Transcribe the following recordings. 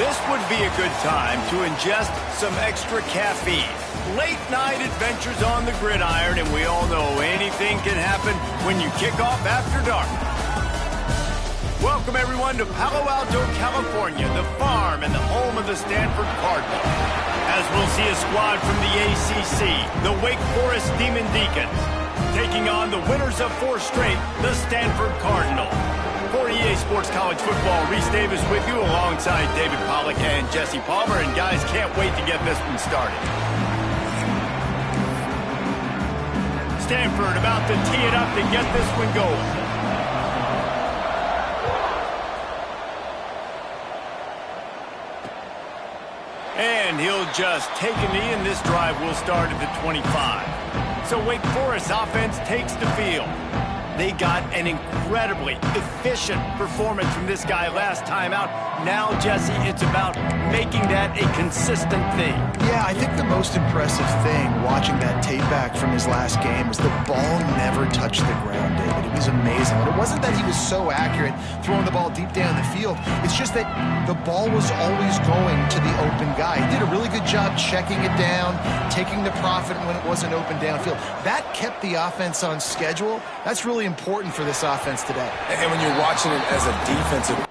This would be a good time to ingest some extra caffeine. Late night adventures on the gridiron, and we all know anything can happen when you kick off after dark. Welcome everyone to Palo Alto, California, the farm and the home of the Stanford Cardinal. As we'll see a squad from the ACC, the Wake Forest Demon Deacons, taking on the winners of 4 straight, the Stanford Cardinal. For EA Sports College Football, Reese Davis with you alongside David Pollack and Jesse Palmer. And guys, can't wait to get this one started. Stanford about to tee it up to get this one going. And he'll just take a knee, and this drive will start at the 25. So Wake Forest offense takes the field. They got an incredibly efficient performance from this guy last time out. Now, Jesse, it's about making that a consistent thing. Yeah, I think the most impressive thing watching that tape back from his last game was the ball never touched the ground, David. It was amazing. And it wasn't that he was so accurate throwing the ball deep down the field. It's just that the ball was always going to the open guy. He did a really good job checking it down, taking the profit when it wasn't open downfield. That kept the offense on schedule. That's really important for this offense today. And when you're watching it as a defensive...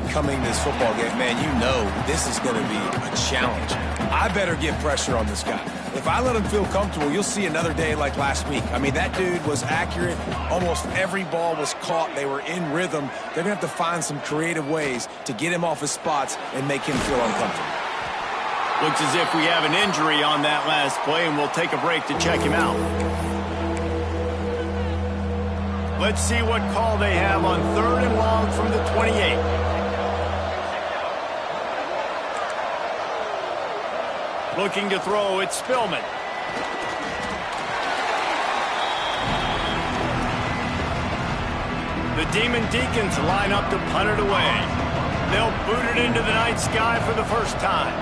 Coming this football game, man, you know this is going to be a challenge. I better get pressure on this guy. If I let him feel comfortable, you'll see another day like last week. I mean, that dude was accurate. Almost every ball was caught. They were in rhythm. They're going to have to find some creative ways to get him off his spots and make him feel uncomfortable. Looks as if we have an injury on that last play, and we'll take a break to check him out. Let's see what call they have on 3rd and long from the 28. Looking to throw, it's Spillman. The Demon Deacons line up to punt it away. They'll boot it into the night sky for the first time.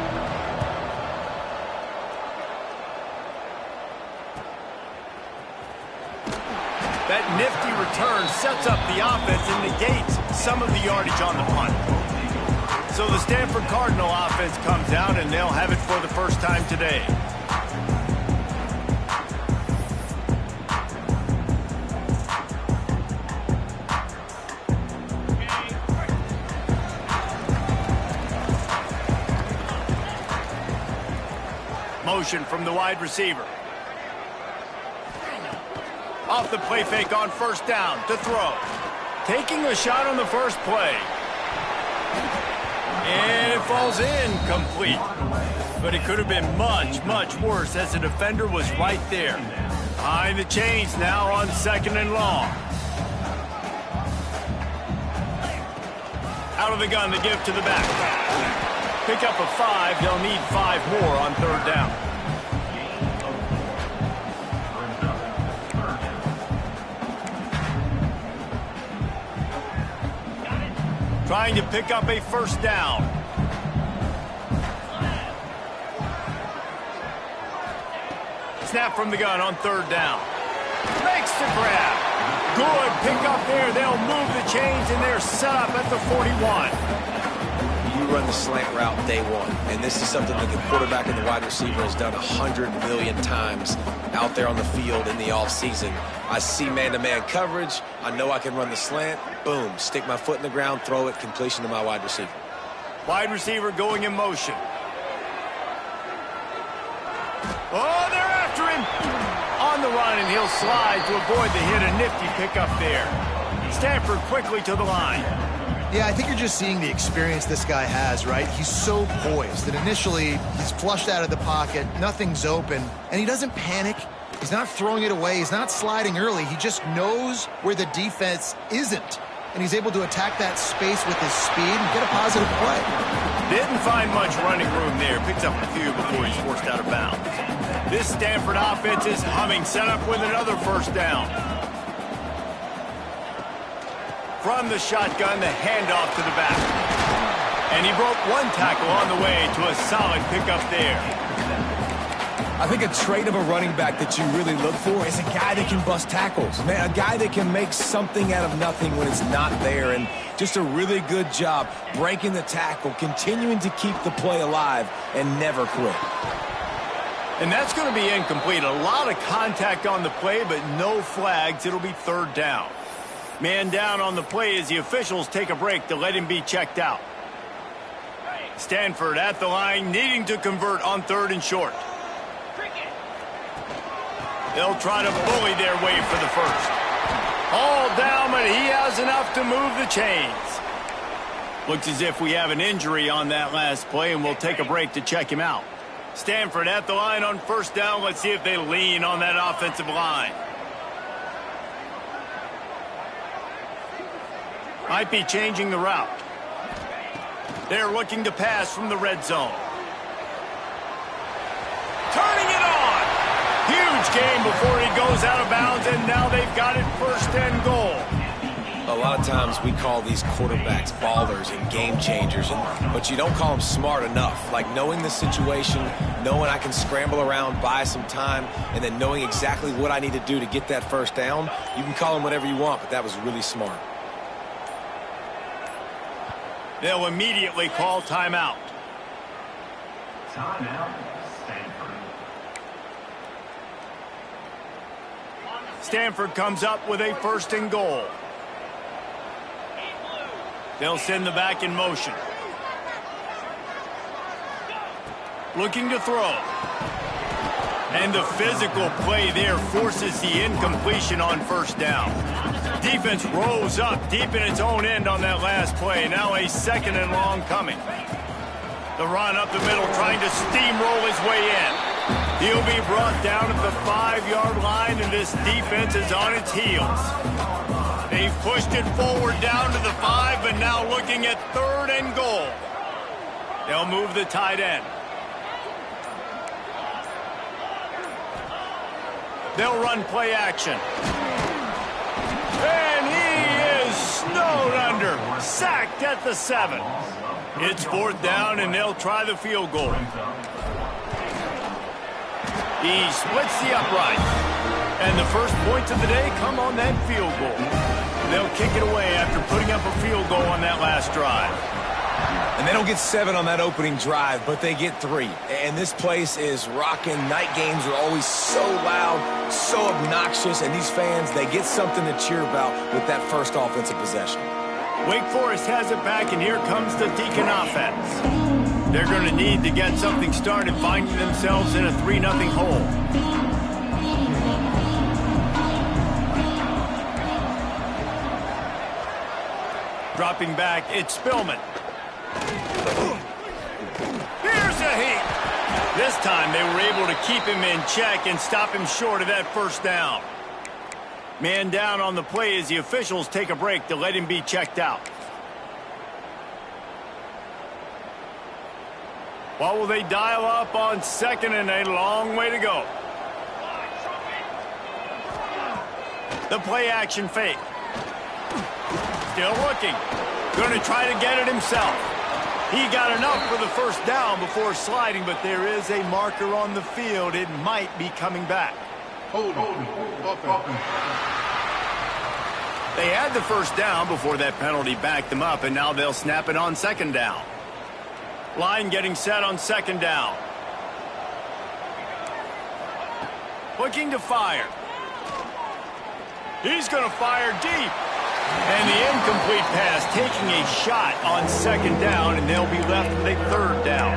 That nifty return sets up the offense and negates some of the yardage on the punt. So the Stanford Cardinal offense comes out, and they'll have it for the first time today. Motion from the wide receiver. Off the play fake on 1st down to throw. Taking a shot on the first play. And it falls in complete. But it could have been much, much worse as the defender was right there. Behind the chains now on 2nd and long. Out of the gun to give to the back. Pick up a 5. They'll need 5 more on 3rd down. Trying to pick up a 1st down. Snap from the gun on 3rd down. Makes the grab. Good pick up there. They'll move the chains, and they're set up at the 41. You run the slant route day one, and this is something that the quarterback and the wide receiver has done 100 million times out there on the field in the offseason. I see man-to-man coverage. I know I can run the slant. Boom, stick my foot in the ground, throw it, completion to my wide receiver. Wide receiver going in motion. Oh, they're after him. On the run, and he'll slide to avoid the hit. A nifty pickup there. Stanford quickly to the line. Yeah, I think you're just seeing the experience this guy has, right? He's so poised that initially he's flushed out of the pocket, nothing's open, and he doesn't panic. He's not throwing it away. He's not sliding early. He just knows where the defense isn't, and he's able to attack that space with his speed and get a positive play. Didn't find much running room there. Picks up a few before he's forced out of bounds. This Stanford offense is humming, set up with another first down. From the shotgun, the handoff to the back. And he broke one tackle on the way to a solid pickup there. I think a trait of a running back that you really look for is a guy that can bust tackles. Man, a guy that can make something out of nothing when it's not there. And just a really good job breaking the tackle, continuing to keep the play alive, and never quit. And that's going to be incomplete. A lot of contact on the play, but no flags. It'll be third down. Man down on the play as the officials take a break to let him be checked out. Stanford at the line, needing to convert on third and short. They'll try to bully their way for the first. All down, but he has enough to move the chains. Looks as if we have an injury on that last play, and we'll take a break to check him out. Stanford at the line on first down. Let's see if they lean on that offensive line. Might be changing the route. They're looking to pass from the red zone. Turning it on. Huge game before he goes out of bounds, and now they've got it first and goal. A lot of times we call these quarterbacks ballers and game changers, but you don't call them smart enough. Like knowing the situation, knowing I can scramble around, buy some time, and then knowing exactly what I need to do to get that first down. You can call them whatever you want, but that was really smart. They'll immediately call timeout. Timeout, Stanford. Stanford comes up with a first and goal. They'll send the back in motion. Looking to throw. And the physical play there forces the incompletion on first down. Defense rose up deep in its own end on that last play. Now a second and long coming. The run up the middle, trying to steamroll his way in. He'll be brought down at the 5-yard line, and this defense is on its heels. They've pushed it forward down to the 5, but now looking at third and goal. They'll move the tight end. They'll run play action. And he is snowed under. Sacked at the 7. It's fourth down, and they'll try the field goal. He splits the upright. And the first points of the day come on that field goal. They'll kick it away after putting up a field goal on that last drive. And they don't get 7 on that opening drive, but they get 3. And this place is rocking. Night games are always so loud, so obnoxious, and these fans, they get something to cheer about with that first offensive possession. Wake Forest has it back, and here comes the Deacon offense. They're going to need to get something started, finding themselves in a 3-0 hole. Dropping back, it's Spillman. Here's a heat. This time they were able to keep him in check and stop him short of that first down. Man down on the play as the officials take a break to let him be checked out. What will they dial up on second, and a long way to go? The play action fake. Still looking. Going to try to get it himself. He got enough for the first down before sliding, but there is a marker on the field. It might be coming back. They had the first down before that penalty backed them up, and now they'll snap it on second down. Line getting set on second down. Looking to fire. He's going to fire deep. And the incomplete pass taking a shot on second down, and they'll be left with a third down.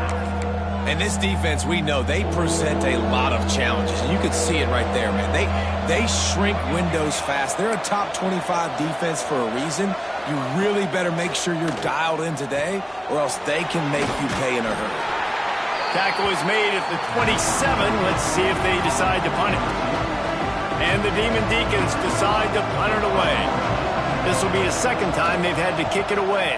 And this defense, we know, they present a lot of challenges. And you can see it right there, man. They shrink windows fast. They're a top 25 defense for a reason. You really better make sure you're dialed in today, or else they can make you pay in a hurry. Tackle is made at the 27. Let's see if they decide to punt it. And the Demon Deacons decide to punt it away. This will be the second time they've had to kick it away.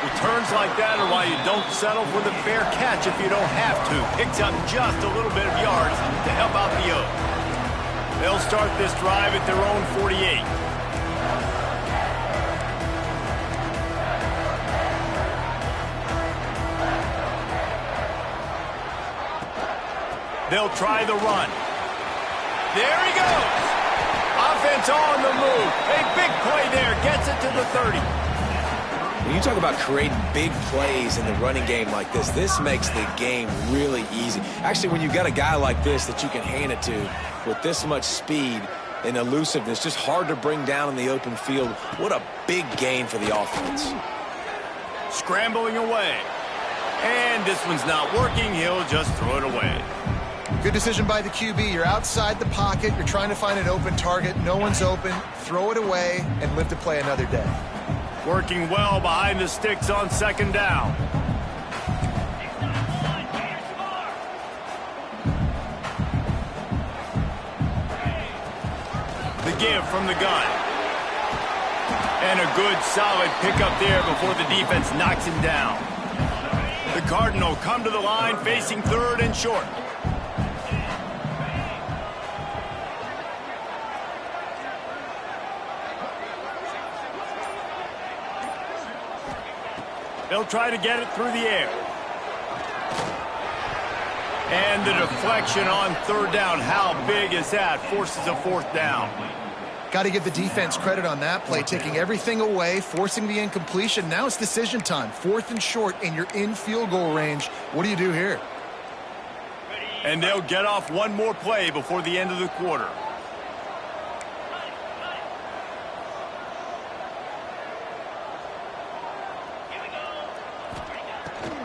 Return Turns like that are why you don't settle for the fair catch if you don't have to. Picks up just a little bit of yards to help out the Oaks. They'll start this drive at their own 48. They'll try the run. There he goes. Offense on the move. A big play there. Gets it to the 30. When you talk about creating big plays in the running game like this, this makes the game really easy. Actually, when you've got a guy like this that you can hand it to with this much speed and elusiveness, just hard to bring down in the open field, what a big gain for the offense. Scrambling away. And this one's not working. He'll just throw it away. Good decision by the QB. You're outside the pocket. You're trying to find an open target. No one's open. Throw it away and live to play another day. Working well behind the sticks on second down. The give from the gun. And a good solid pickup there before the defense knocks him down. The Cardinal come to the line facing third and short. They'll try to get it through the air. And the deflection on third down. How big is that? Forces a fourth down. Got to give the defense credit on that play, taking everything away, forcing the incompletion. Now it's decision time. Fourth and short, and you're in field goal range. What do you do here? And they'll get off one more play before the end of the quarter.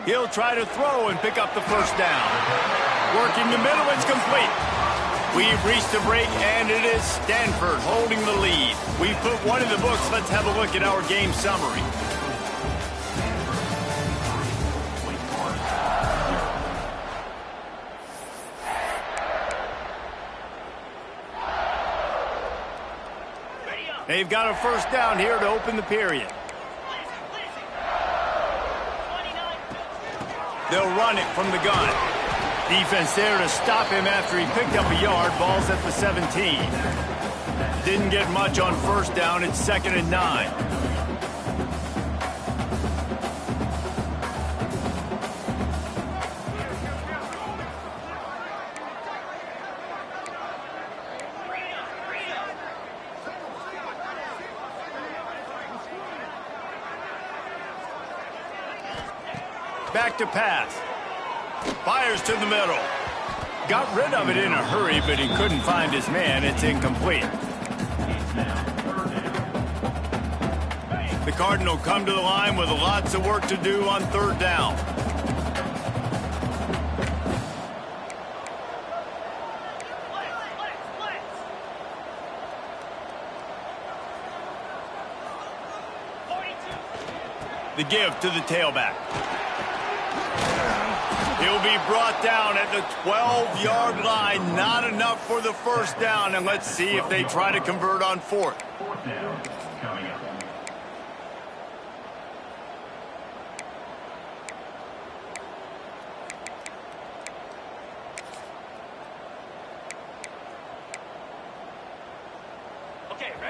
He'll try to throw and pick up the first down. Working the middle, it's complete. We've reached a break, and it is Stanford holding the lead. We've put one in the books. Let's have a look at our game summary. They've got a first down here to open the period. They'll run it from the gun. Defense there to stop him after he picked up a yard. Ball's at the 17. Didn't get much on first down. It's 2nd and 9. Back to pass. Fires to the middle. Got rid of it in a hurry, but he couldn't find his man. It's incomplete. The Cardinal come to the line with lots of work to do on third down. The give to the tailback. He'll be brought down at the 12-yard line. Not enough for the first down. And let's see if they try to convert on fourth.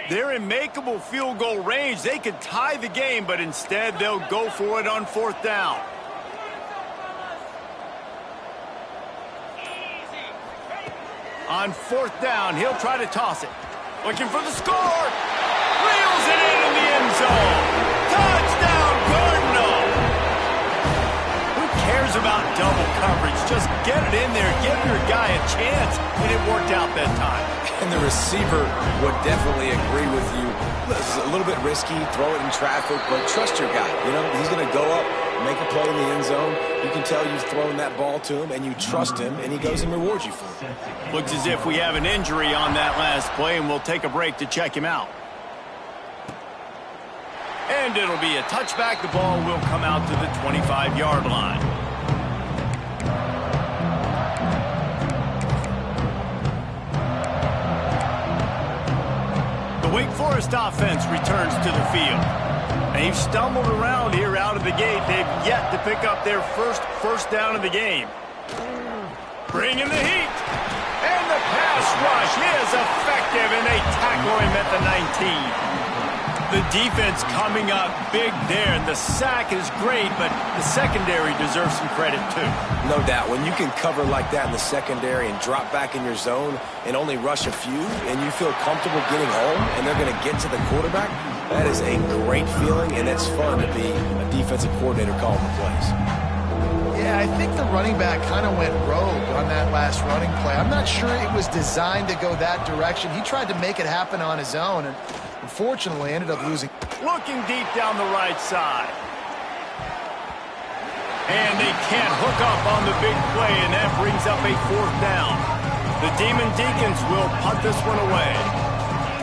They're in makeable field goal range. They could tie the game, but instead they'll go for it on fourth down. On fourth down, he'll try to toss it. Looking for the score. Reels it in the end zone. Touchdown, Cardinal. Who cares about double coverage? Just get it in there. Give your guy a chance. And it worked out that time. And the receiver would definitely agree with you. This is a little bit risky, throw it in traffic, but trust your guy. You know, he's going to go up, make a play in the end zone. You can tell you've thrown that ball to him, and you trust him, and he goes and rewards you for it. Looks as if we have an injury on that last play, and we'll take a break to check him out. And it'll be a touchback. The ball will come out to the 25-yard line. Wake Forest offense returns to the field. They've stumbled around here out of the gate. They've yet to pick up their first down of the game. Bringing the heat. And the pass rush is effective, and they tackle him at the 19. The defense coming up big there, and the sack is great, but the secondary deserves some credit too. No doubt. When you can cover like that in the secondary and drop back in your zone and only rush a few, and you feel comfortable getting home, and they're going to get to the quarterback, that is a great feeling, and it's fun to be a defensive coordinator calling the plays. Yeah, I think the running back kind of went rogue on that last running play. I'm not sure it was designed to go that direction. He tried to make it happen on his own, and unfortunately ended up losing. Looking deep down the right side. And they can't hook up on the big play, and that brings up a 4th down. The Demon Deacons will punt this one away.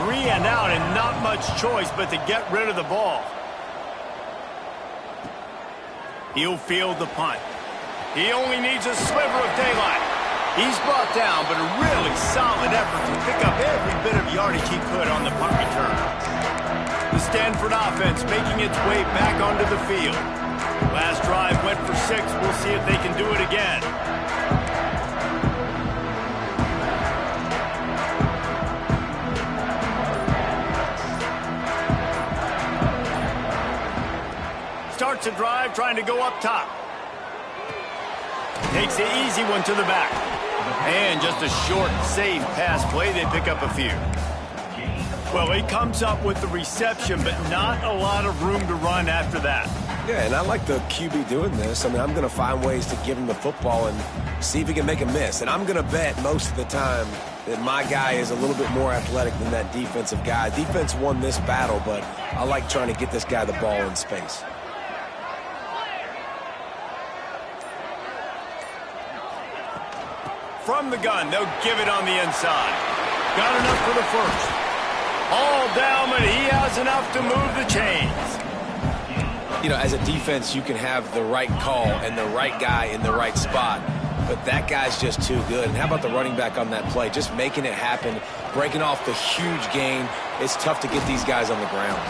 3 and out, and not much choice but to get rid of the ball. He'll field the punt. He only needs a sliver of daylight. He's brought down, but a really solid effort to pick up every bit of yardage he could on the punt return. The Stanford offense making its way back onto the field. Last drive went for 6. We'll see if they can do it again. Starts a drive trying to go up top. Takes the easy one to the back. And just a short, safe pass play. They pick up a few. Well, he comes up with the reception, but not a lot of room to run after that. Yeah, and I like the QB doing this. I mean, I'm going to find ways to give him the football and see if he can make a miss. And I'm going to bet most of the time that my guy is a little bit more athletic than that defensive guy. Defense won this battle, but I like trying to get this guy the ball in space. From the gun, they'll give it on the inside. Got enough for the first. All down, but he has enough to move the chains. You know, as a defense, you can have the right call and the right guy in the right spot, but that guy's just too good. And how about the running back on that play? Just making it happen, breaking off the huge gain. It's tough to get these guys on the ground.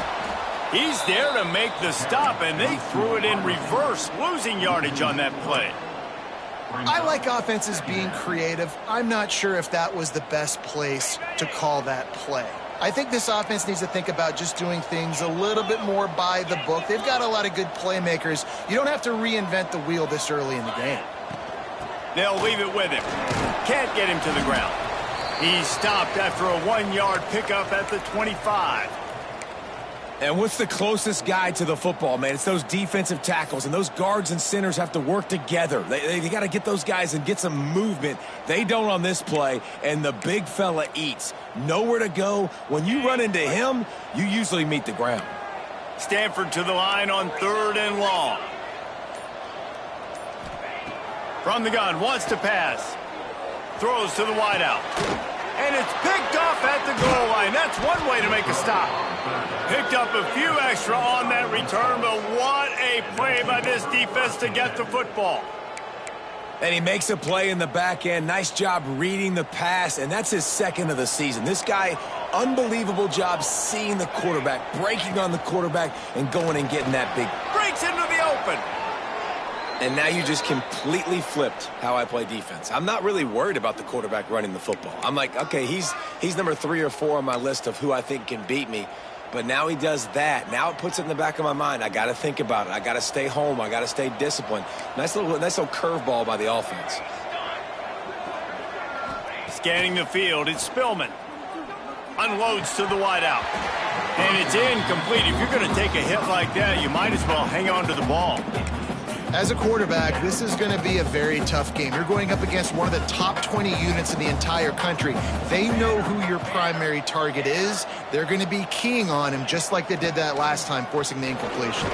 He's there to make the stop, and they threw it in reverse, losing yardage on that play. I like offenses being creative. I'm not sure if that was the best place to call that play. I think this offense needs to think about just doing things a little bit more by the book. They've got a lot of good playmakers. You don't have to reinvent the wheel this early in the game. They'll leave it with him. Can't get him to the ground. He's stopped after a 1-yard pickup at the 25. And what's the closest guy to the football, man? It's those defensive tackles, and those guards and centers have to work together. They got to get those guys and get some movement. They don't on this play, and the big fella eats. Nowhere to go. When you run into him, you usually meet the ground. Stanford to the line on 3rd and long. From the gun, wants to pass. Throws to the wideout. And it's picked off at the goal line. That's one way to make a stop. Picked up a few extra on that return, but what a play by this defense to get the football. And he makes a play in the back end. Nice job reading the pass, and that's his 2nd of the season. This guy, unbelievable job seeing the quarterback, breaking on the quarterback, and going and getting that big. Breaks into the open. And now you just completely flipped how I play defense. I'm not really worried about the quarterback running the football. I'm like, okay, he's number 3 or 4 on my list of who I think can beat me. But now he does that. Now it puts it in the back of my mind. I got to think about it. I got to stay home. I got to stay disciplined. Nice little curveball by the offense. Scanning the field, it's Spillman. Unloads to the wideout. And it's incomplete. If you're going to take a hit like that, you might as well hang on to the ball. As a quarterback, this is going to be a very tough game. You're going up against one of the top 20 units in the entire country. They know who your primary target is. They're going to be keying on him just like they did that last time, forcing the incompletion.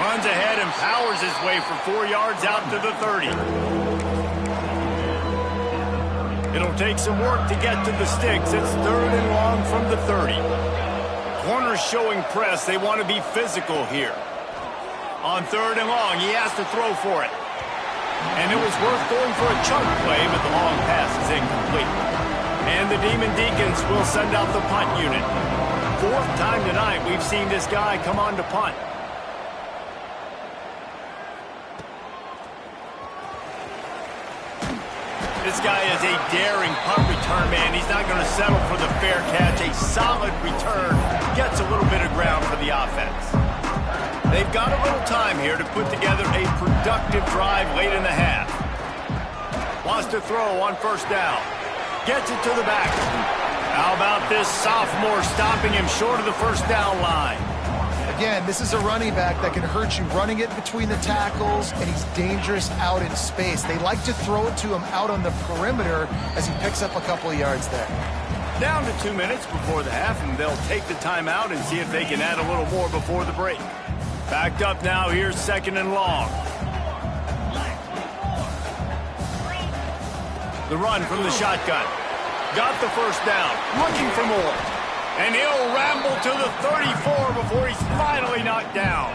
Runs ahead and powers his way for 4 yards out to the 30. It'll take some work to get to the sticks. It's 3rd and long from the 30. Corners showing press. They want to be physical here. On 3rd and long, he has to throw for it. And it was worth going for a chunk play, but the long pass is incomplete. And the Demon Deacons will send out the punt unit. fourth time tonight we've seen this guy come on to punt. This guy is a daring punt return man. He's not going to settle for the fair catch. A solid return gets a little bit of ground for the offense. They've got a little time here to put together a productive drive late in the half. Wants to throw on first down. Gets it to the back. How about this sophomore stopping him short of the first down line? Again, this is a running back that can hurt you running it between the tackles, and he's dangerous out in space. They like to throw it to him out on the perimeter as he picks up a couple of yards there. Down to 2 minutes before the half, and they'll take the timeout and see if they can add a little more before the break. Backed up now, here's 2nd and long. The run from the shotgun. Got the first down, looking for more. And he'll ramble to the 34 before he's finally knocked down.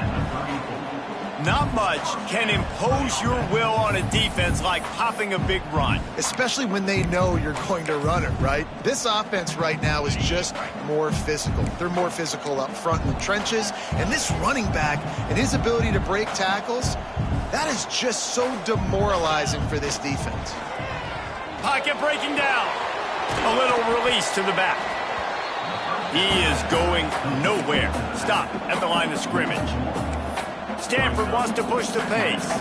Not much can impose your will on a defense like popping a big run. Especially when they know you're going to run it, right? This offense right now is just more physical. They're more physical up front in the trenches. And this running back and his ability to break tackles, that is just so demoralizing for this defense. Pocket breaking down. A little release to the back. He is going nowhere. Stop at the line of scrimmage. Stanford wants to push the pace.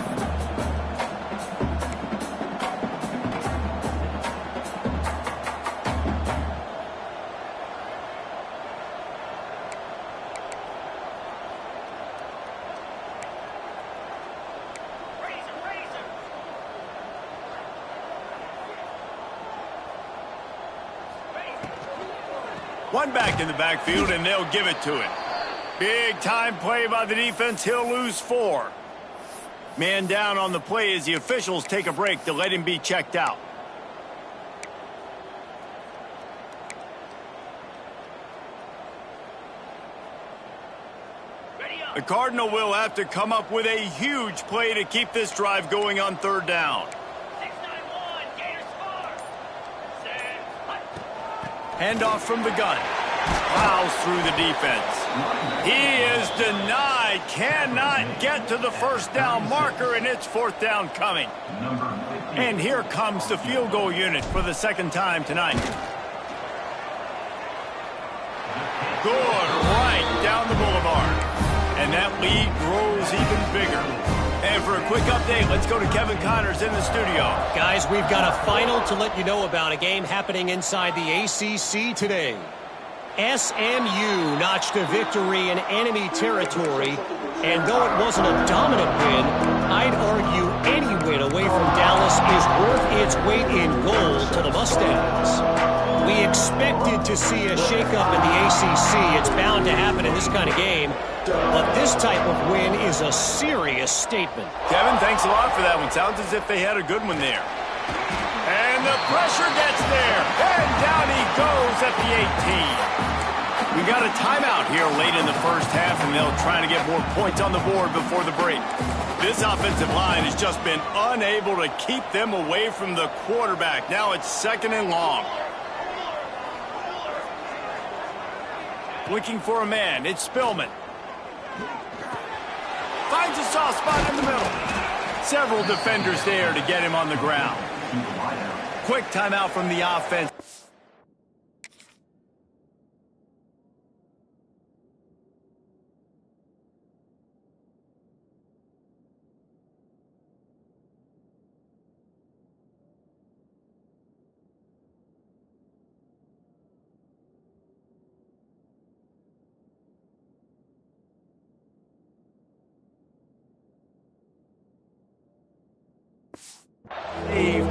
One back in the backfield, and they'll give it to him. Big time play by the defense. He'll lose 4. Man down on the play as the officials take a break to let him be checked out. The Cardinal will have to come up with a huge play to keep this drive going on 3rd down. Handoff from the gun. Plows through the defense. He is denied. Cannot get to the first down marker, and it's 4th down coming. And here comes the field goal unit for the 2nd time tonight. Good right down the boulevard. And that lead grows even bigger. And for a quick update, let's go to Kevin Connors in the studio. Guys, we've got a final to let you know about, a game happening inside the ACC today. SMU notched a victory in enemy territory, and though it wasn't a dominant win, I'd argue any win away from Dallas is worth its weight in gold to the Mustangs. We expected to see a shakeup in the ACC. It's bound to happen in this kind of game. But this type of win is a serious statement. Kevin, thanks a lot for that one. Sounds as if they had a good one there. And the pressure gets there. And down he goes at the 18. We got a timeout here late in the first half, and they'll try to get more points on the board before the break. This offensive line has just been unable to keep them away from the quarterback. Now it's 2nd and long. Looking for a man. It's Spillman. Finds a soft spot in the middle. Several defenders there to get him on the ground. Quick timeout from the offense.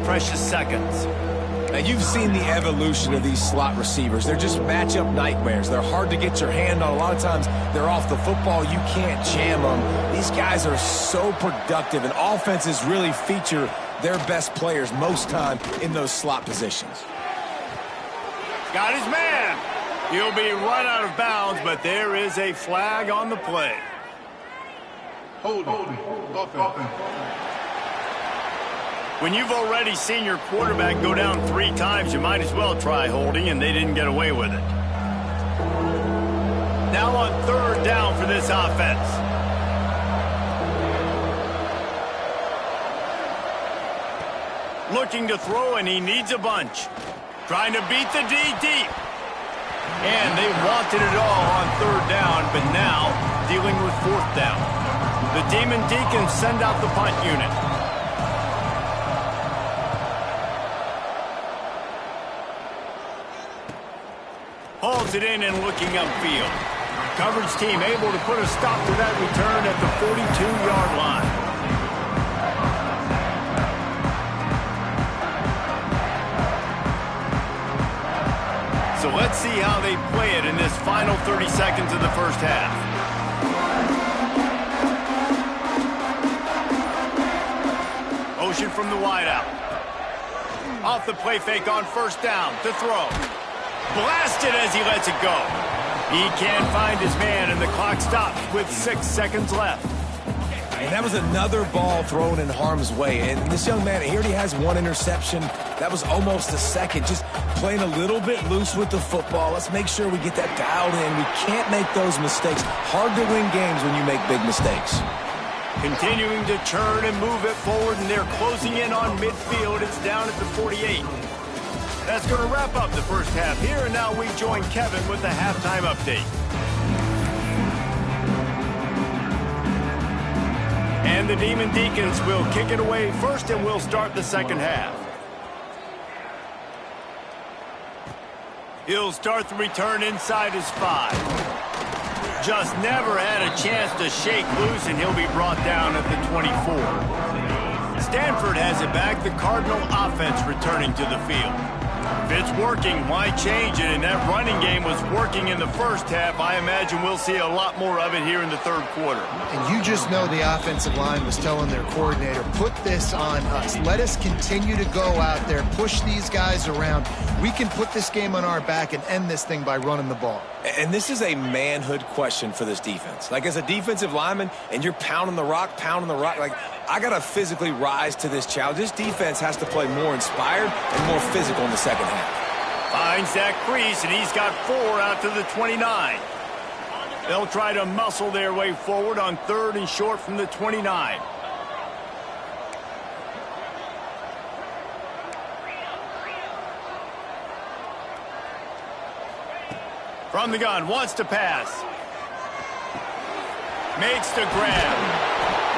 Precious seconds. Now, you've seen the evolution of these slot receivers. They're just matchup nightmares. They're hard to get your hand on. A lot of times, they're off the football. You can't jam them. These guys are so productive, and offenses really feature their best players most time in those slot positions. Got his man. He'll be run out of bounds, but there is a flag on the play. Holding. Offense. When you've already seen your quarterback go down 3 times, you might as well try holding, and they didn't get away with it. Now on 3rd down for this offense. Looking to throw, and he needs a bunch. Trying to beat the D deep. And they wanted it all on 3rd down, but now dealing with 4th down. The Demon Deacons send out the punt unit. Hauls it in and looking upfield. Coverage team able to put a stop to that return at the 42-yard line. So let's see how they play it in this final 30 seconds of the first half. Motion from the wideout. Off the play fake on 1st down to throw. Blasted as he lets it go. He can't find his man, and the clock stops with 6 seconds left. And that was another ball thrown in harm's way. And this young man, he already has 1 interception. That was almost a second. Just playing a little bit loose with the football. Let's make sure we get that dialed in. We can't make those mistakes. Hard to win games when you make big mistakes. Continuing to churn and move it forward, and they're closing in on midfield. It's down at the 48. That's going to wrap up the first half here, and now we join Kevin with the halftime update. And the Demon Deacons will kick it away first, and we'll start the second half. He'll start the return inside his 5. Just never had a chance to shake loose, and he'll be brought down at the 24. Stanford has it back. The Cardinal offense returning to the field. If it's working, why change it? And that running game was working in the first half. I imagine we'll see a lot more of it here in the 3rd quarter. And you just know the offensive line was telling their coordinator, put this on us. Let us continue to go out there, push these guys around. We can put this game on our back and end this thing by running the ball. And this is a manhood question for this defense. Like, as a defensive lineman, and you're pounding the rock, like, I got to physically rise to this challenge. This defense has to play more inspired and more physical in the second half. Finds that crease, and he's got 4 out to the 29. They'll try to muscle their way forward on 3rd and short from the 29. From the gun, wants to pass. Makes the grab.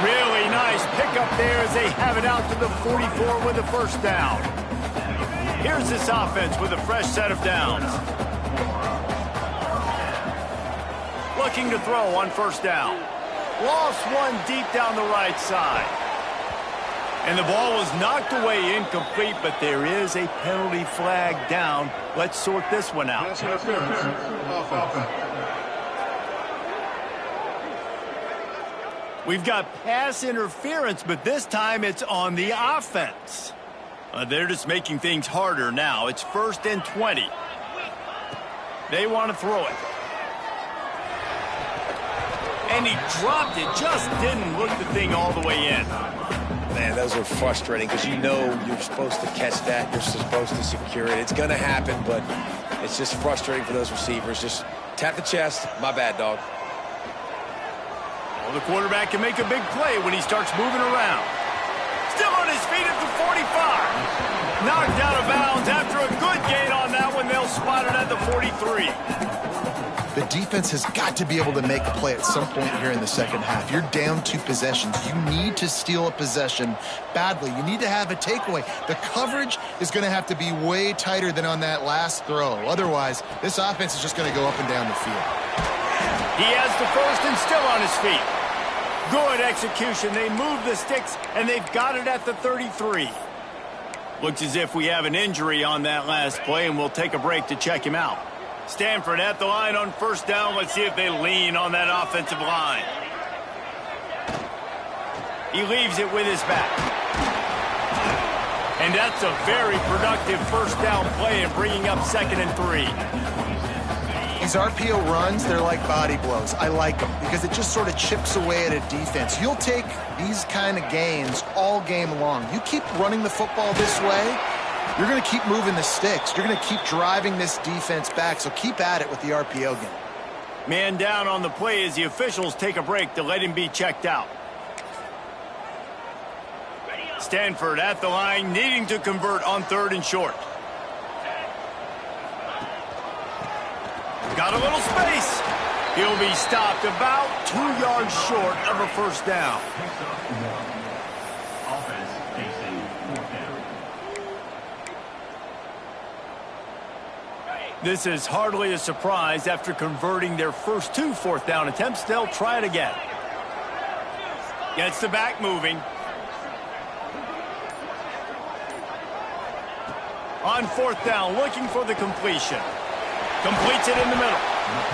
Really nice pickup there as they have it out to the 44 with a 1st down. Here's this offense with a fresh set of downs. Looking to throw on 1st down. Lost 1 deep down the right side. And the ball was knocked away incomplete, but there is a penalty flag down. Let's sort this one out. We've got pass interference, but this time it's on the offense. They're just making things harder now. It's 1st and 20. They want to throw it. And he dropped it. Just didn't look the thing all the way in. Man, those are frustrating because you know you're supposed to catch that. You're supposed to secure it. It's going to happen, but it's just frustrating for those receivers. Just tap the chest. My bad, dog. Well, the quarterback can make a big play when he starts moving around. Still on his feet at the 45. Knocked out of bounds after a good gain on that one. They'll spot it at the 43. The defense has got to be able to make a play at some point here in the second half. You're down 2 possessions. You need to steal a possession badly. You need to have a takeaway. The coverage is going to have to be way tighter than on that last throw. Otherwise, this offense is just going to go up and down the field. He has the 1st and still on his feet. Good execution. They move the sticks, and they've got it at the 33. Looks as if we have an injury on that last play, and we'll take a break to check him out. Stanford at the line on 1st down. Let's see if they lean on that offensive line. He leaves it with his back. And that's a very productive 1st down play and bringing up 2nd and 3. These RPO runs, they're like body blows. I like them because it just sort of chips away at a defense. You'll take these kind of gains all game long. You keep running the football this way, you're going to keep moving the sticks. You're going to keep driving this defense back, so keep at it with the RPO game. Man down on the play as the officials take a break to let him be checked out. Stanford at the line, needing to convert on 3rd and short. Got a little space. He'll be stopped about 2 yards short of a first down. This is hardly a surprise. After converting their first 2 4th down attempts, they'll try it again. Gets the back moving. On 4th down, looking for the completion. Completes it in the middle.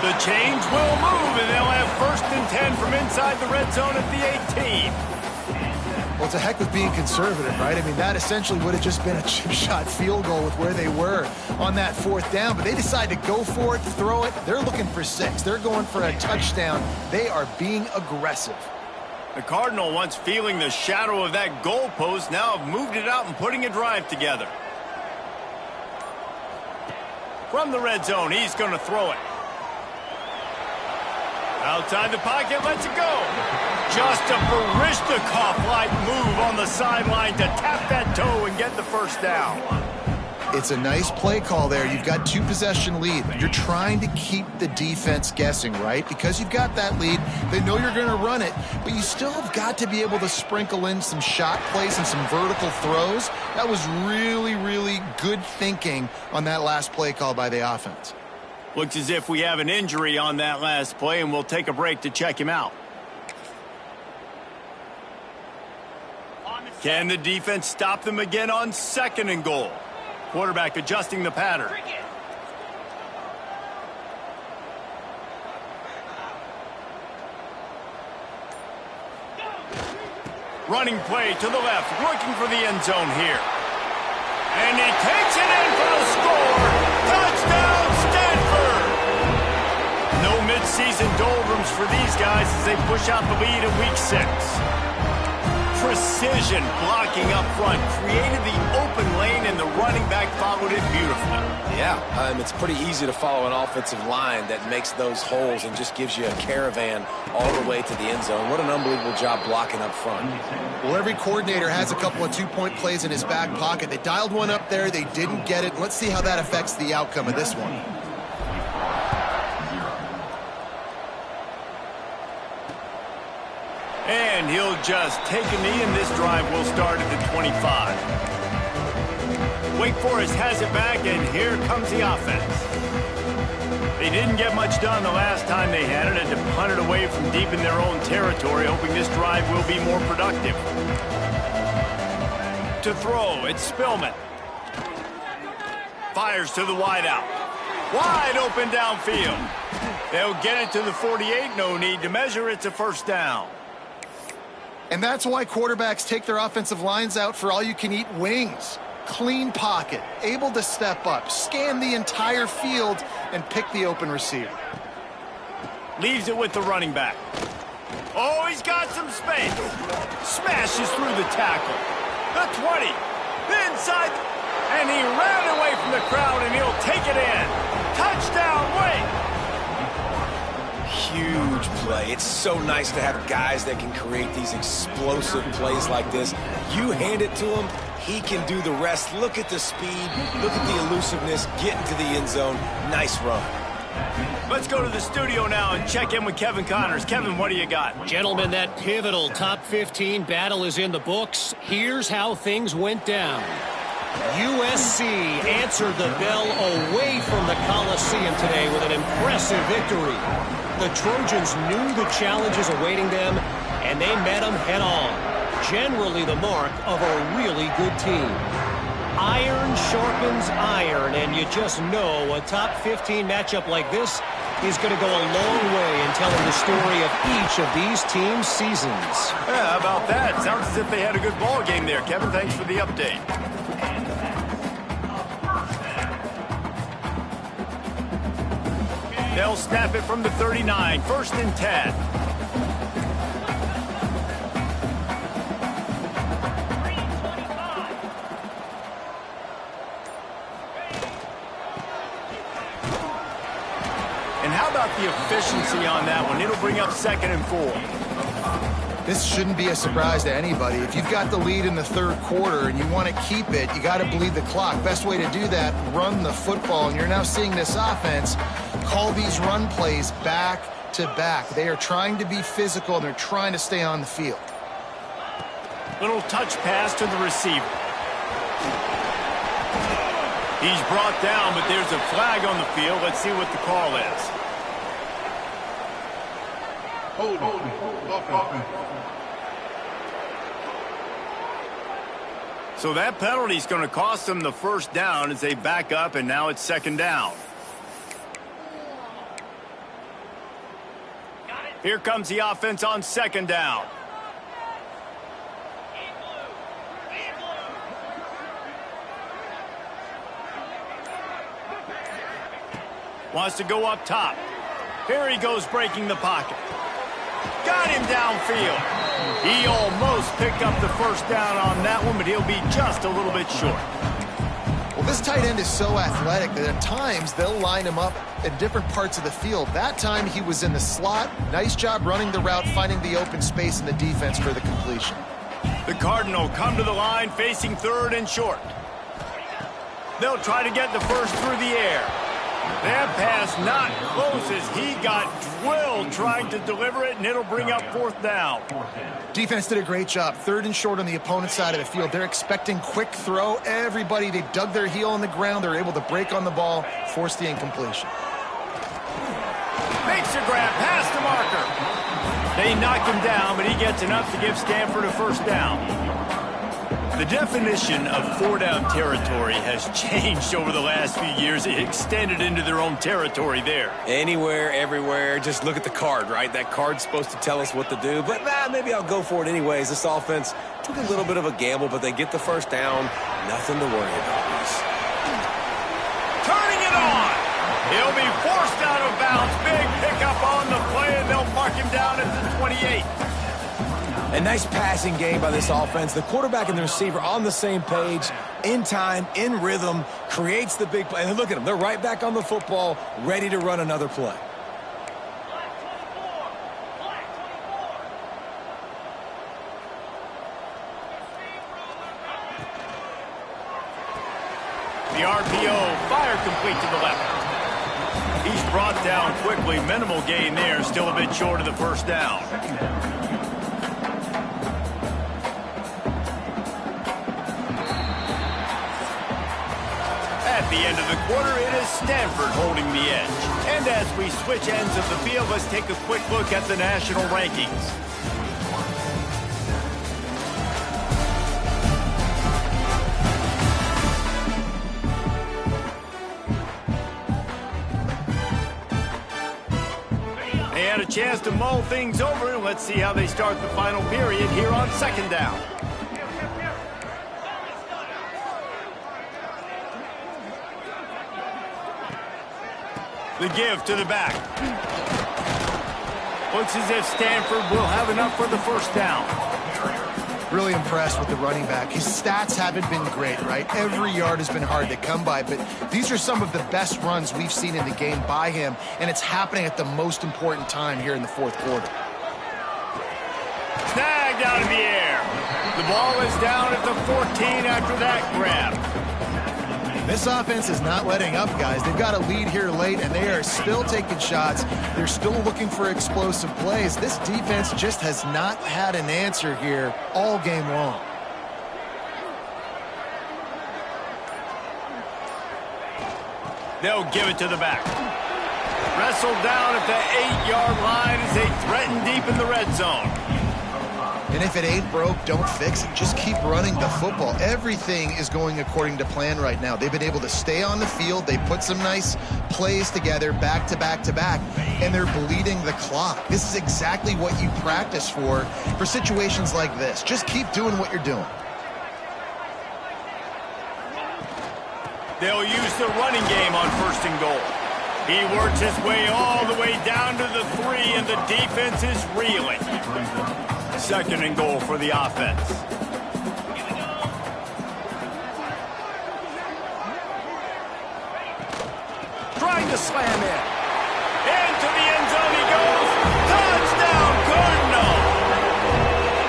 The chains will move, and they'll have 1st and 10 from inside the red zone at the 18. Well, it's a heck of being conservative, right? I mean, that essentially would have just been a chip shot field goal with where they were on that 4th down, but they decide to go for it, throw it. They're looking for 6. They're going for a touchdown. They are being aggressive. The Cardinal, once feeling the shadow of that goalpost, now have moved it out and putting a drive together. From the red zone, he's going to throw it. Outside the pocket, lets it go. Just a Barishnikov-like move on the sideline to tap that toe and get the first down. It's a nice play call there. You've got 2-possession lead. You're trying to keep the defense guessing, right? Because you've got that lead, they know you're going to run it, but you still have got to be able to sprinkle in some shot plays and some vertical throws. That was really, really good thinking on that last play call by the offense. Looks as if we have an injury on that last play, and we'll take a break to check him out. Can the defense stop them again on 2nd and goal? Quarterback adjusting the pattern. Running play to the left, looking for the end zone here. And he takes it in for the score. Touchdown, Stanford! No midseason doldrums for these guys as they push out the lead in Week 6. Precision blocking up front created the open lane, and the running back followed it beautifully. Yeah, it's pretty easy to follow an offensive line that makes those holes and just gives you a caravan all the way to the end zone. What an unbelievable job blocking up front. Well, every coordinator has a couple of 2-point plays in his back pocket. They dialed one up there. They didn't get it. Let's see how that affects the outcome of this one. And he'll just take a knee, and this drive will start at the 25. Wake Forest has it back, and here comes the offense. They didn't get much done the last time they had it, and to punt it away from deep in their own territory, hoping this drive will be more productive. To throw, it's Spillman. Fires to the wideout. Wide open downfield. They'll get it to the 48, no need to measure, it's a first down. And that's why quarterbacks take their offensive lines out for all-you-can-eat wings. Clean pocket, able to step up, scan the entire field, and pick the open receiver. Leaves it with the running back. Oh, he's got some space. Smashes through the tackle. The 20. The inside. And he ran away from the crowd, and he'll take it in. Touchdown, Wake. Huge play. It's so nice to have guys that can create these explosive plays like this. You hand it to him, he can do the rest. Look at the speed, look at the elusiveness, get into the end zone. Nice run. Let's go to the studio now and check in with Kevin Connors. Kevin, what do you got? Gentlemen, that pivotal top 15 battle is in the books. Here's how things went down. USC answered the bell away from the Coliseum today with an impressive victory. The Trojans knew the challenges awaiting them, and they met them head-on. Generally the mark of a really good team. Iron sharpens iron, and you just know a top 15 matchup like this is going to go a long way in telling the story of each of these teams' seasons. Yeah, how about that? Sounds as if they had a good ball game there. Kevin, thanks for the update. They'll snap it from the 39, 1st and 10. And how about the efficiency on that one? It'll bring up 2nd and 4. This shouldn't be a surprise to anybody. If you've got the lead in the 3rd quarter and you want to keep it, you got to bleed the clock. Best way to do that, run the football. And you're now seeing this offense call these run plays back to back. They are trying to be physical, and they're trying to stay on the field. Little touch pass to the receiver. He's brought down, but there's a flag on the field. Let's see what the call is. So that penalty is going to cost them the 1st down as they back up, and now it's 2nd down. Here comes the offense on 2nd down. Wants to go up top. Here he goes, breaking the pocket. Got him downfield. He almost picked up the 1st down on that one, but he'll be just a little bit short. Well, this tight end is so athletic that at times they'll line him up in different parts of the field. That time he was in the slot. Nice job running the route, finding the open space in the defense for the completion. The Cardinal come to the line facing 3rd and short. They'll try to get the 1st through the air. That pass not close as he got drilled trying to deliver it, and it'll bring up 4th down. Defense did a great job. 3rd and short on the opponent's side of the field. They're expecting quick throw. Everybody, they dug their heel on the ground. They're able to break on the ball, force the incompletion. Makes a grab past the marker. They knock him down, but he gets enough to give Stanford a 1st down. The definition of 4-down territory has changed over the last few years. It extended into their own territory there. Anywhere, everywhere, just look at the card, right? That card's supposed to tell us what to do, but maybe I'll go for it anyways. This offense took a little bit of a gamble, but they get the 1st down. Nothing to worry about. Turning it on. He'll be forced out of bounds. Big pickup on the play, and they'll mark him down at the 28. A nice passing game by this offense. The quarterback and the receiver on the same page, in time, in rhythm, creates the big play. And look at them. They're right back on the football, ready to run another play. The RPO, fire complete to the left. He's brought down quickly. Minimal gain there. Still a bit short of the 1st down. At the end of the quarter, it is Stanford holding the edge. And as we switch ends of the field, let's take a quick look at the national rankings. They had a chance to mull things over. Let's see how they start the final period here on 2nd down. The give to the back. Looks as if Stanford will have enough for the 1st down. Really impressed with the running back. His stats haven't been great, right? Every yard has been hard to come by, but these are some of the best runs we've seen in the game by him, and it's happening at the most important time here in the 4th quarter. Snagged out in the air. The ball is down at the 14 after that grab. This offense is not letting up, guys. They've got a lead here late, and they are still taking shots. They're still looking for explosive plays. This defense just has not had an answer here all game long. They'll give it to the back. Wrestled down at the 8-yard line as they threaten deep in the red zone. And if it ain't broke, don't fix it. Just keep running the football. Everything is going according to plan right now. They've been able to stay on the field. They put some nice plays together back to back to back, and they're bleeding the clock. This is exactly what you practice for situations like this. Just keep doing what you're doing. They'll use the running game on 1st and goal. He works his way all the way down to the 3, and the defense is reeling. 2nd and goal for the offense. Trying to slam in. Into the end zone he goes. Touchdown, Cardinal!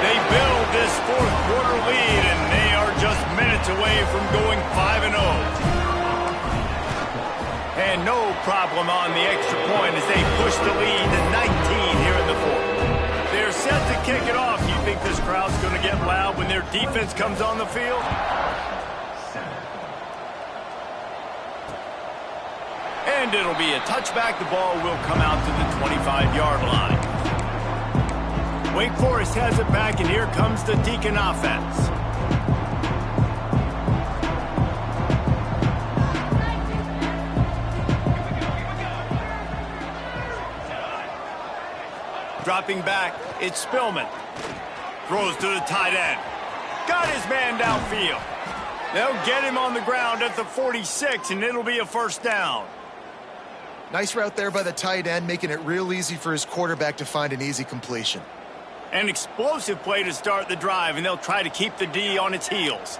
They build this fourth quarter lead, and they are just minutes away from going 5-0. And no problem on the extra point as they push the lead to 19 here in the fourth. They're set to kick it off. You think this crowd's going to get loud when their defense comes on the field? And it'll be a touchback. The ball will come out to the 25-yard line. Wake Forest has it back, and here comes the Deacon offense. Dropping back, it's Spillman. Throws to the tight end. Got his man downfield. They'll get him on the ground at the 46, and it'll be a first down. Nice route there by the tight end, making it real easy for his quarterback to find an easy completion. An explosive play to start the drive, and they'll try to keep the D on its heels.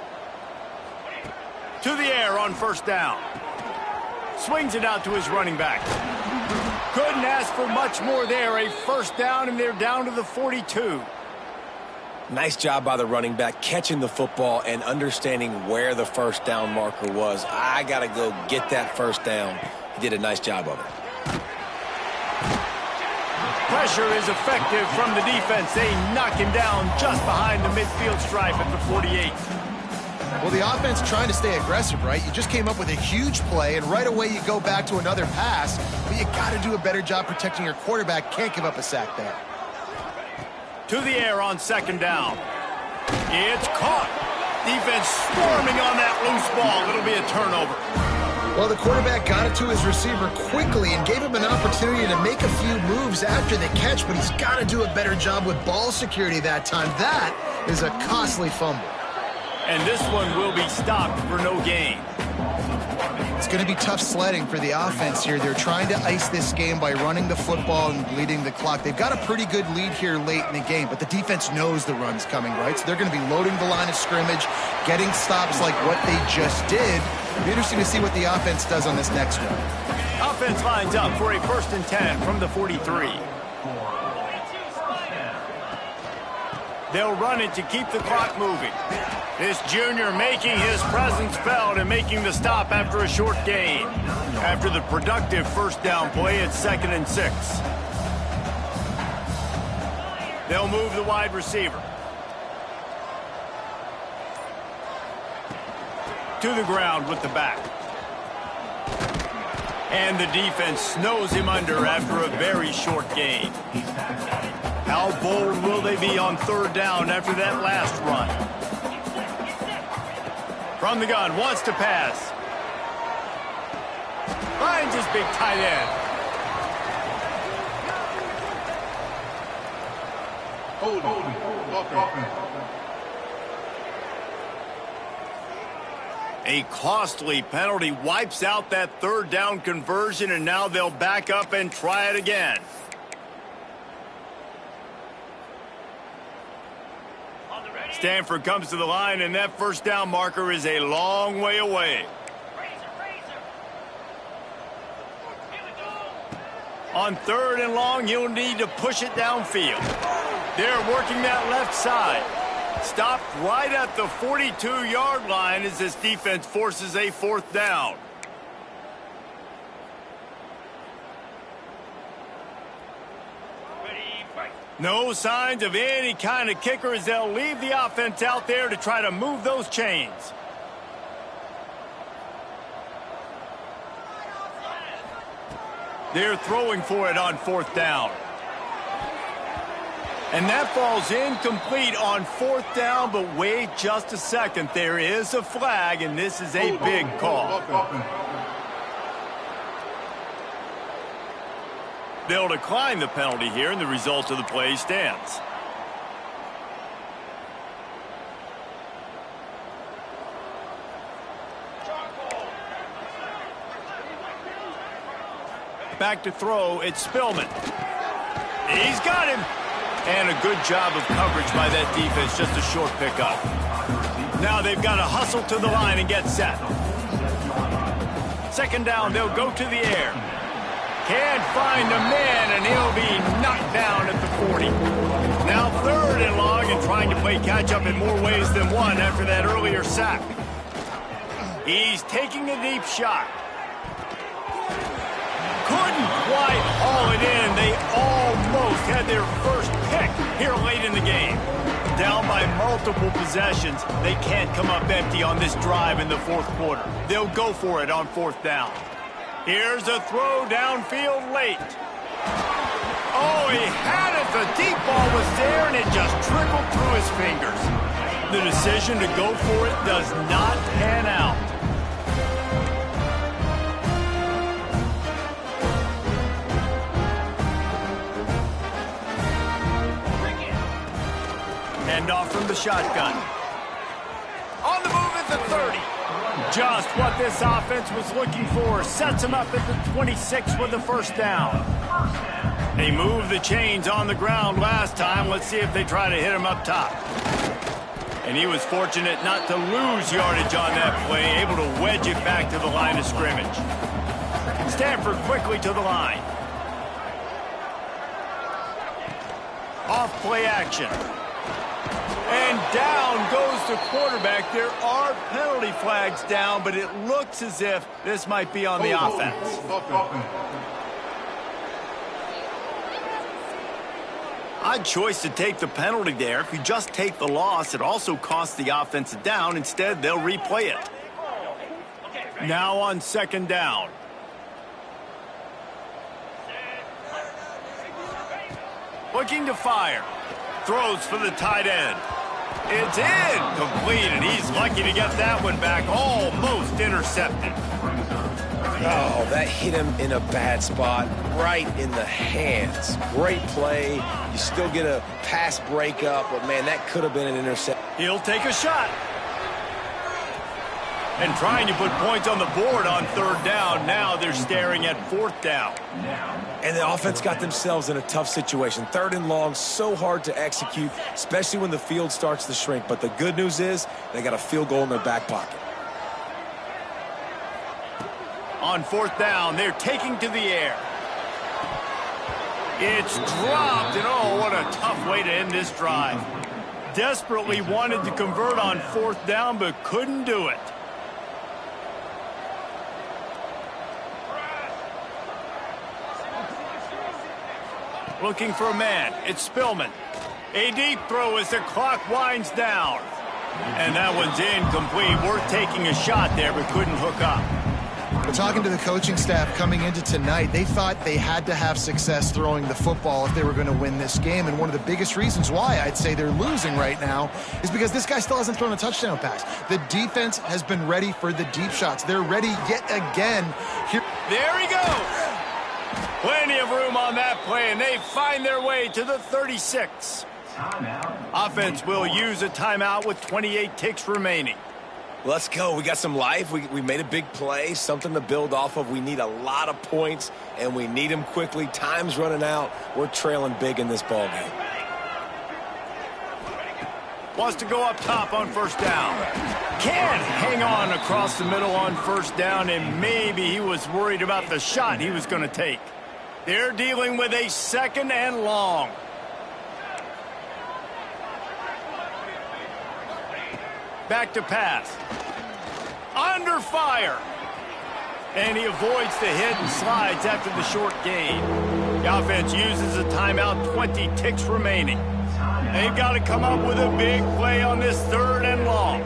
To the air on first down. Swings it out to his running back. Couldn't ask for much more there. A first down, and they're down to the 42. Nice job by the running back catching the football and understanding where the first down marker was. I got to go get that first down. He did a nice job of it. Pressure is effective from the defense. They knock him down just behind the midfield stripe at the 48. Well, the offense trying to stay aggressive, right? You just came up with a huge play, and right away you go back to another pass, but you got to do a better job protecting your quarterback. Can't give up a sack there. To the air on second down. It's caught. Defense storming on that loose ball. It'll be a turnover. Well, the quarterback got it to his receiver quickly and gave him an opportunity to make a few moves after the catch, but he's got to do a better job with ball security that time. That is a costly fumble. And this one will be stopped for no gain. It's going to be tough sledding for the offense here. They're trying to ice this game by running the football and bleeding the clock. They've got a pretty good lead here late in the game, but the defense knows the run's coming, right? So they're going to be loading the line of scrimmage, getting stops like what they just did. It'll be interesting to see what the offense does on this next one. Offense lines up for a 1st and 10 from the 43. They'll run it to keep the clock moving. This junior making his presence felt and making the stop after a short gain. After the productive first down play, it's 2nd and 6. They'll move the wide receiver. To the ground with the back. And the defense snows him under after a very short gain. How bold will they be on 3rd down after that last run? From the gun, wants to pass. Finds his big tight end. A costly penalty wipes out that 3rd down conversion, and now they'll back up and try it again. Stanford comes to the line, and that first down marker is a long way away. On 3rd and long, he'll need to push it downfield. They're working that left side. Stopped right at the 42-yard line as this defense forces a 4th down. No signs of any kind of kicker as they'll leave the offense out there to try to move those chains. They're throwing for it on 4th down. And that falls incomplete on 4th down, but wait just a second. There is a flag, and this is a big call. They'll decline the penalty here, and the result of the play stands. Back to throw, it's Spillman. He's got him. And a good job of coverage by that defense, just a short pickup. Now they've got to hustle to the line and get set. 2nd down, they'll go to the air. Can't find the man, and he'll be knocked down at the 40. Now 3rd and long, and trying to play catch-up in more ways than one after that earlier sack. He's taking a deep shot. Couldn't quite haul it in. They almost had their first pick here late in the game. Down by multiple possessions, they can't come up empty on this drive in the 4th quarter. They'll go for it on 4th down. Here's a throw downfield late. Oh, he had it. The deep ball was there, and it just trickled through his fingers. The decision to go for it does not pan out. Handoff from the shotgun. On the move at the 30. Just what this offense was looking for. Sets him up at the 26 with the 1st down. They moved the chains on the ground last time. Let's see if they try to hit him up top. And he was fortunate not to lose yardage on that play, able to wedge it back to the line of scrimmage. Stanford quickly to the line. Off play action. And down goes the quarterback. There are penalty flags down, but it looks as if this might be on the offense. Odd choice to take the penalty there. If you just take the loss, it also costs the offense a down. Instead, they'll replay it. Now on 2nd down. Looking to fire. Throws for the tight end. It's incomplete, and he's lucky to get that one back. Almost intercepted. Oh, that hit him in a bad spot, right in the hands. Great play. You still get a pass breakup, but, man, that could have been an interception. He'll take a shot. And trying to put points on the board on 3rd down. Now they're staring at 4th down. And the offense got themselves in a tough situation. 3rd and long, so hard to execute, especially when the field starts to shrink. But the good news is they got a field goal in their back pocket. On 4th down, they're taking to the air. It's dropped, and oh, what a tough way to end this drive. Desperately wanted to convert on 4th down, but couldn't do it. Looking for a man. It's Spillman. A deep throw as the clock winds down. And that one's incomplete. Worth taking a shot there, but couldn't hook up. But talking to the coaching staff coming into tonight, they thought they had to have success throwing the football if they were going to win this game. And one of the biggest reasons why I'd say they're losing right now is because this guy still hasn't thrown a touchdown pass. The defense has been ready for the deep shots. They're ready yet again. There he goes. Plenty of room on that play, and they find their way to the 36. Offense will use a timeout with 28 ticks remaining. Let's go. We got some life. We made a big play, something to build off of. We need a lot of points, and we need them quickly. Time's running out. We're trailing big in this ball game. Wants to go up top on 1st down. Can't hang on across the middle on 1st down, and maybe he was worried about the shot he was going to take. They're dealing with a 2nd and long. Back to pass. Under fire. And he avoids the hit and slides after the short gain. The offense uses a timeout, 20 ticks remaining. They've got to come up with a big play on this 3rd and long.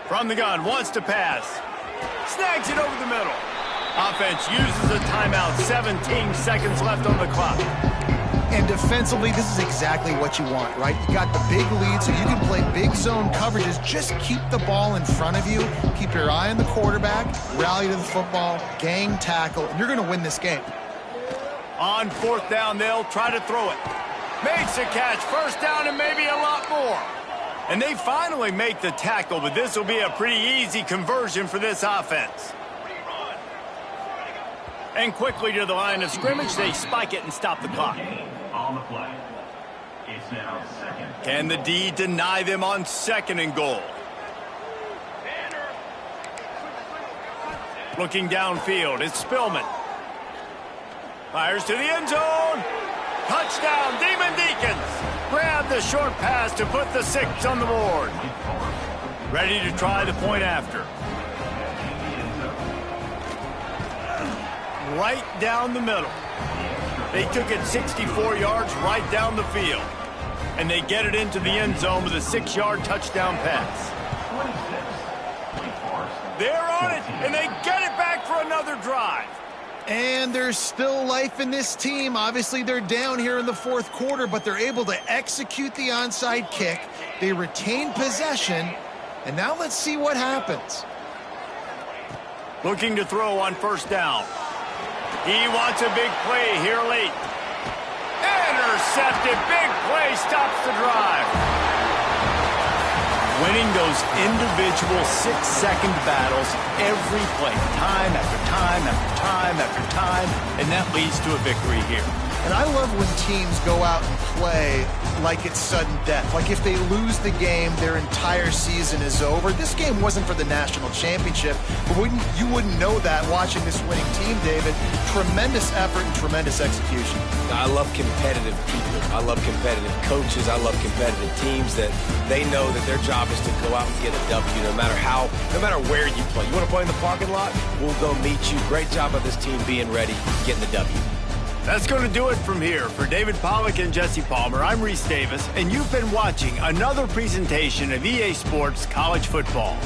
From the gun, wants to pass. Snags it over the middle. Offense uses a timeout, 17 seconds left on the clock. And defensively, this is exactly what you want, right? You got the big lead, so you can play big zone coverages. Just keep the ball in front of you. Keep your eye on the quarterback. Rally to the football. Gang tackle. And you're going to win this game. On 4th down, they'll try to throw it. Makes a catch. 1st down and maybe a lot more. And they finally make the tackle, but this will be a pretty easy conversion for this offense. And quickly to the line of scrimmage, they spike it and stop the clock. On the play. It's now 2nd. Can the D deny them on 2nd and goal? Looking downfield, it's Spillman. Fires to the end zone. Touchdown, Demon Deacons. Grab the short pass to put the 6 on the board. Ready to try the point after. Right down the middle. They took it 64 yards right down the field. And they get it into the end zone with a 6-yard touchdown pass. They're on it, and they get it back for another drive. And there's still life in this team. Obviously, they're down here in the fourth quarter, but they're able to execute the onside kick. They retain possession, and now let's see what happens. Looking to throw on first down. He wants a big play here late. Intercepted. Big play stops the drive. Winning those individual 6-second battles every play, time after time after time after time, and that leads to a victory here. And I love when teams go out and play like it's sudden death. Like if they lose the game, their entire season is over. This game wasn't for the national championship, but you wouldn't know that watching this winning team, David. Tremendous effort and tremendous execution. I love competitive people. I love competitive coaches. I love competitive teams that they know that their job is to go out and get a W no matter where you play. You want to play in the parking lot? We'll go meet you. Great job of this team being ready, getting the W. That's going to do it from here. For David Pollack and Jesse Palmer, I'm Reese Davis, and you've been watching another presentation of EA Sports College Football.